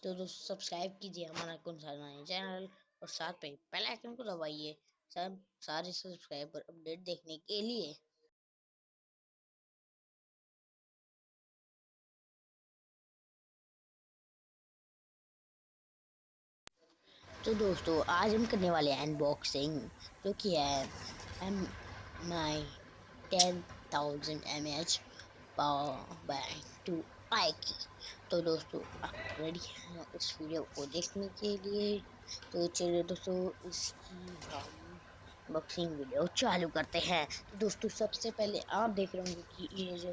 तो दोस्तों सब्सक्राइब कीजिए हमारा कौन सा नया चैनल और साथ में बेल आइकन को दबाइए सब सारे सब्सक्राइबर अपडेट देखने के लिए। तो दोस्तों आज हम करने वाले हैं अनबॉक्सिंग जो कि है MI 10,000 mAh power bank two i की। तो दोस्तों आप रेडी हैं इस वीडियो को देखने के लिए? तो चलिए दोस्तों इसकी हम अनबॉक्सिंग वीडियो चालू करते हैं। तो दोस्तों सबसे पहले आप देख रहे होंगे कि ये जो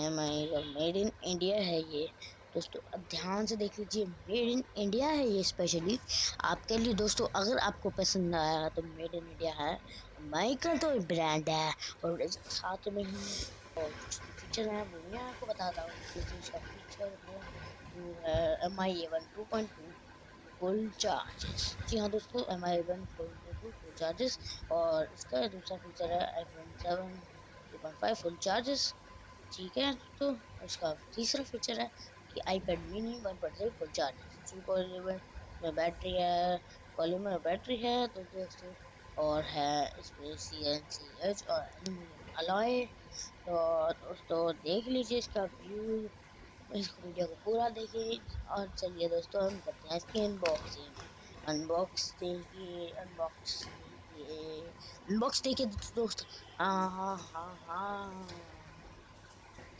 MI का मेड इन इंडिया है, ये दोस्तों अब ध्यान से देख लीजिए, मेड इन इंडिया है ये स्पेशली आपके लिए। दोस्तों अगर आपको पसंद आया तो मेड इन इंडिया है, MI का तो ब्रांड है। और इसके साथ में ही और कुछ फीचर है वो मैं आपको बताता हूँ। जैसे इसका फीचर है वो है MI 2.2 फुल चार्जेस। जी हाँ दोस्तों, MI फुल चार्जेस। और इसका दूसरा फीचर है iPhone 7 3.5 फुल चार्जेस। ठीक है, तो उसका तीसरा फीचर है कि iPad mini 1.3 full charges. Polymer में बैटरी है, पॉलीमर बैटरी है तो दोस्तों, और है इसमें CNCH और एल्यूमिनियम अलॉय। तो दोस्तों देख लीजिए इसका व्यू, इस वीडियो को पूरा देखिए। और चलिए दोस्तों हम करते हैं इसकी अनबॉक्स देखिए दोस्तों। हाँ हाँ हाँ हाँ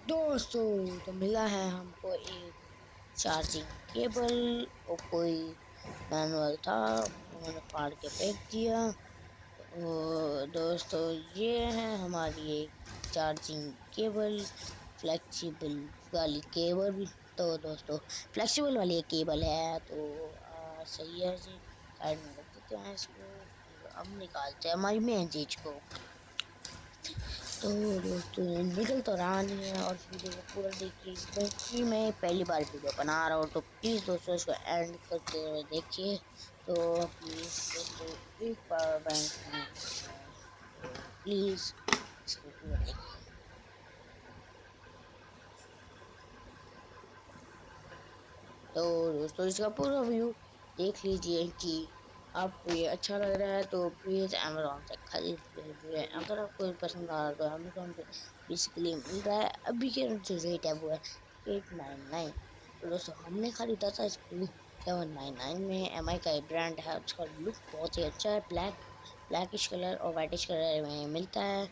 दोस्तों, तो मिला है हमको एक चार्जिंग केबल और कोई मैनुअल था, उन्होंने फाड़ के फेंक दिया। दोस्तों ये है हमारी एक चार्जिंग केबल, फ्लेक्सिबल वाली केबल। तो दोस्तों फ्लेक्सिबल वाली एक केबल है, तो सही है जी। साइड में रख देते हैं इसको और अब निकालते हैं हमारी मेन चीज को। तो दोस्तों ये निकल तो रहा नहीं है, और इस वीडियो को पूरा देखिए क्योंकि मैं पहली बार वीडियो बना रहा हूँ। तो प्लीज़ दोस्तों इसको एंड करते हुए देखिए। तो प्लीज़ दोस्तों एक पावर बैंक में है, तो प्लीज़ इसको पूरा देखिए। तो दोस्तों इसका पूरा व्यू देख लीजिए कि आपको ये अच्छा लग रहा है तो प्लीज़ अमेज़ोन से खरीद लीजिए। अगर आपको पसंद आ रहा है तो अमेज़ोन पे बेसिकली मिल रहा है, अभी के जो रेट है वो है 899। तो दोस्तों हमने खरीदा था इसको 799 में। MI का ब्रांड है, उसका लुक बहुत ही अच्छा है, ब्लैकिश कलर और वाइटिश कलर में मिलता है।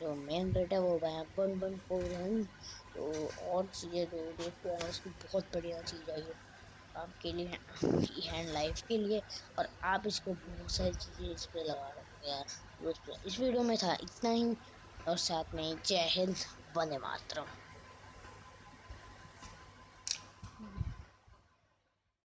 जो मेन रेट है वो है 1141। तो और चीज़ें तो दोस्तों है इसकी बहुत बढ़िया चीज़ है ये आपके लिए, हैंड लाइफ के लिए। और आप इसको बहुत सारी चीज़ें इस पे लगा सकते हैं। दोस्तों इस वीडियो में था इतना ही, और साथ में जय हिंद, वंदे मातरम।